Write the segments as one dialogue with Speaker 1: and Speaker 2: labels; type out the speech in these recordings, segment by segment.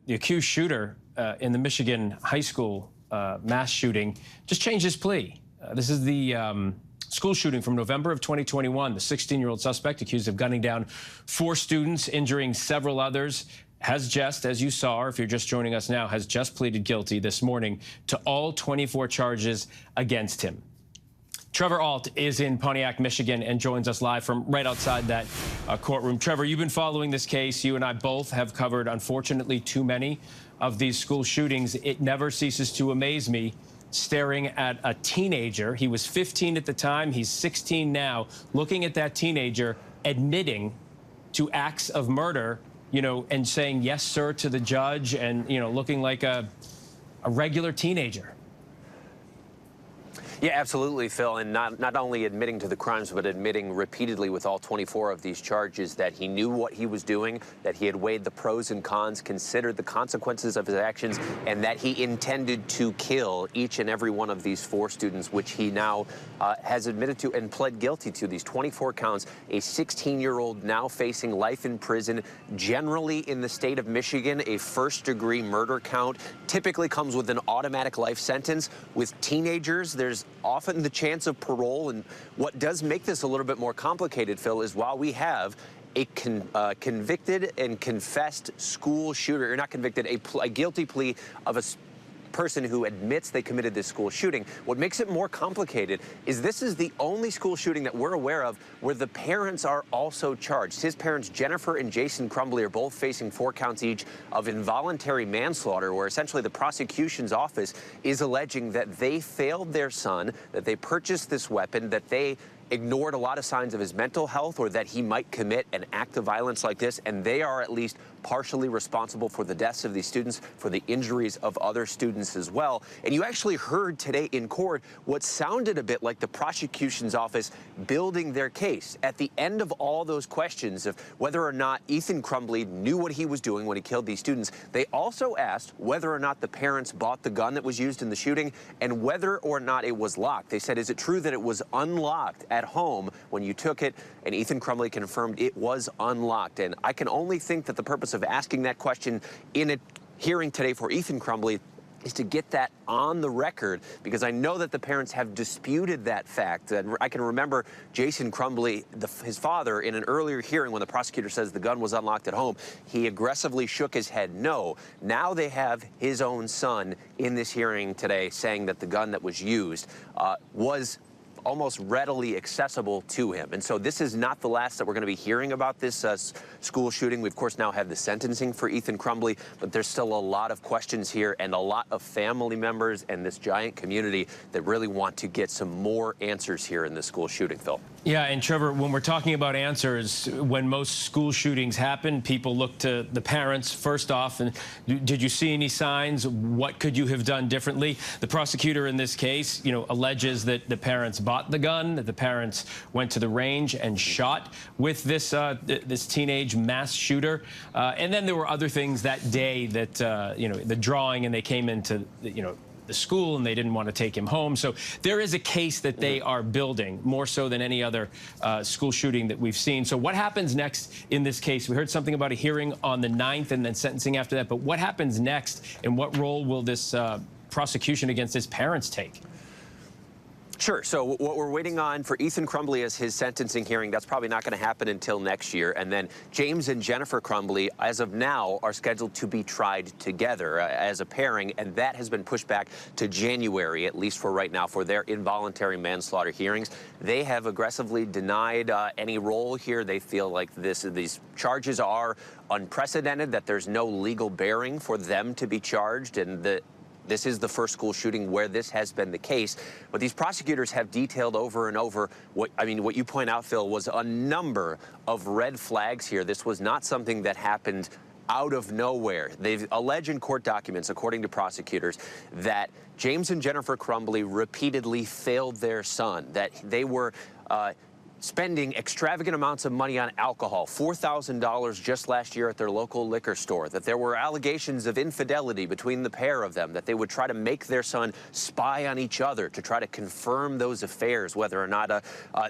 Speaker 1: the accused shooter in the Michigan high school mass shooting just changed his plea. This is the school shooting from November of 2021. The 16-year-old suspect accused of gunning down 4 students, injuring several others, has just, as you saw, or if you're just joining us now, has just pleaded guilty this morning to all 24 charges against him. Trevor Ault is in Pontiac, Michigan, and joins us live from right outside that courtroom. Trevor, you've been following this case. You and I both have covered, unfortunately, too many of these school shootings. It never ceases to amaze me staring at a teenager. He was 15 at the time. He's 16 now. Looking at that teenager admitting to acts of murder, you know, and saying yes, sir, to the judge, and, you know, looking like a regular teenager.
Speaker 2: Yeah, absolutely, Phil. And not only admitting to the crimes, but admitting repeatedly with all 24 of these charges that he knew what he was doing, that he had weighed the pros and cons, considered the consequences of his actions, and that he intended to kill each and every one of these 4 students, which he now has admitted to and pled guilty to. These 24 counts, a 16-year-old now facing life in prison. Generally in the state of Michigan, a first-degree murder count typically comes with an automatic life sentence. With teenagers, there's often the chance of parole, and what does make this a little bit more complicated, Phil, is while we have a convicted and confessed school shooter, or not convicted, a guilty plea of a person who admits they committed this school shooting. What makes it more complicated is this is the only school shooting that we're aware of where the parents are also charged. His parents, Jennifer and Jason Crumbley, are both facing 4 counts each of involuntary manslaughter, where essentially the prosecution's office is alleging that they failed their son, that they purchased this weapon, that they ignored a lot of signs of his mental health, or that he might commit an act of violence like this, and they are at least partially responsible for the deaths of these students, for the injuries of other students as well. And you actually heard today in court what sounded a bit like the prosecution's office building their case. At the end of all those questions of whether or not Ethan Crumbley knew what he was doing when he killed these students, they also asked whether or not the parents bought the gun that was used in the shooting and whether or not it was locked. They said, is it true that it was unlocked at home when you took it? And Ethan Crumbley confirmed it was unlocked. And I can only think that the purpose of asking that question in a hearing today for Ethan Crumbley is to get that on the record, because I know that the parents have disputed that fact. And I can remember Jason Crumbley, his father, in an earlier hearing when the prosecutor says the gun was unlocked at home, he aggressively shook his head no. Now they have his own son in this hearing today saying that the gun that was used was almost readily accessible to him. And so this is not the last that we're going to be hearing about this school shooting. We, of course, now have the sentencing for Ethan Crumbley, but there's still a lot of questions here and a lot of family members and this giant community that really want to get some more answers here in this school shooting, Phil.
Speaker 1: Yeah, and Trevor, when we're talking about answers, when most school shootings happen, people look to the parents first off. And did you see any signs? What could you have done differently? The prosecutor in this case, you know, alleges that the parents bought the gun, that the parents went to the range and shot with this this teenage mass shooter. And then there were other things that day that, you know, the drawing, and they came into, you know, the school and they didn't want to take him home. So there is a case that they are building, more so than any other school shooting that we've seen. So what happens next in this case? We heard something about a hearing on the 9th and then sentencing after that. But what happens next, and what role will this prosecution against his parents take?
Speaker 2: Sure. So what we're waiting on for Ethan Crumbley is his sentencing hearing. That's probably not going to happen until next year. And then James and Jennifer Crumbley, as of now, are scheduled to be tried together as a pairing, and that has been pushed back to January, at least for right now, for their involuntary manslaughter hearings. They have aggressively denied any role here. They feel like these charges are unprecedented, that there's no legal bearing for them to be charged, and that this is the first school shooting where this has been the case. But these prosecutors have detailed over and over what you point out, Phil, was a number of red flags here. This was not something that happened out of nowhere. They've alleged in court documents, according to prosecutors, that James and Jennifer Crumbley repeatedly failed their son, that they were spending extravagant amounts of money on alcohol, $4,000 just last year at their local liquor store, that there were allegations of infidelity between the pair of them, that they would try to make their son spy on each other to try to confirm those affairs, whether or not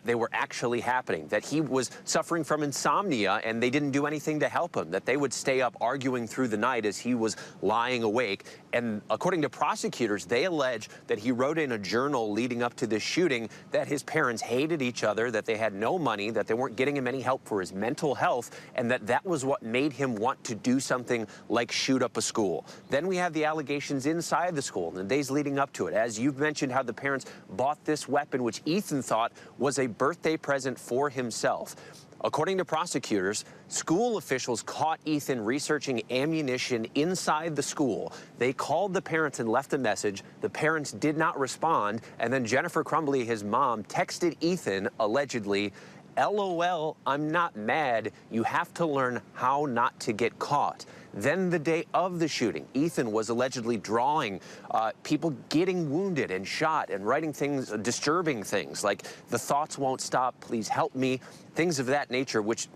Speaker 2: they were actually happening, that he was suffering from insomnia and they didn't do anything to help him, that they would stay up arguing through the night as he was lying awake. And according to prosecutors, they allege that he wrote in a journal leading up to this shooting that his parents hated each other, that they had no money, that they weren't getting him any help for his mental health, and that was what made him want to do something like shoot up a school. Then we have the allegations inside the school in the days leading up to it. As you've mentioned, how the parents bought this weapon, which Ethan thought was a birthday present for himself. According to prosecutors, school officials caught Ethan researching ammunition inside the school. They called the parents and left a message. The parents did not respond. And then Jennifer Crumbley, his mom, texted Ethan, allegedly, "LOL, I'm not mad. You have to learn how not to get caught." Then the day of the shooting, Ethan was allegedly drawing people getting wounded and shot and writing things, disturbing things like "the thoughts won't stop, please help me," things of that nature, which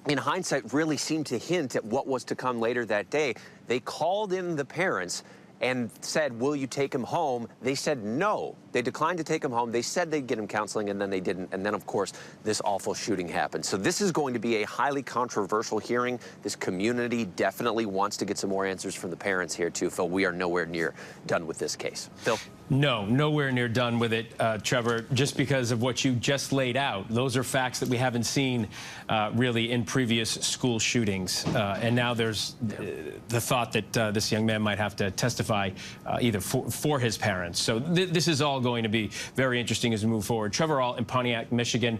Speaker 2: in hindsight really seemed to hint at what was to come later that day. They called in the parents and said, "Will you take him home?" They said no. They declined to take him home. They said they'd get him counseling, and then they didn't. And then, of course, this awful shooting happened. So this is going to be a highly controversial hearing. This community definitely wants to get some more answers from the parents here, too, Phil. We are nowhere near done with this case. Phil?
Speaker 1: No, nowhere near done with it, Trevor, just because of what you just laid out. Those are facts that we haven't seen really in previous school shootings. And now there's the thought that this young man might have to testify either for his parents. So this is all going to be very interesting as we move forward. Trevor Ault in Pontiac, Michigan.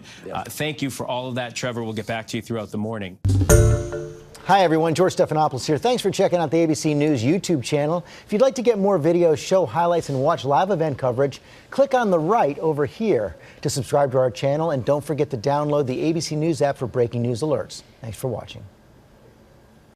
Speaker 1: Thank you for all of that, Trevor. We'll get back to you throughout the morning.
Speaker 3: Hi, everyone. George Stephanopoulos here. Thanks for checking out the ABC News YouTube channel. If you'd like to get more videos, show highlights, and watch live event coverage, click on the right over here to subscribe to our channel. And don't forget to download the ABC News app for breaking news alerts. Thanks for watching.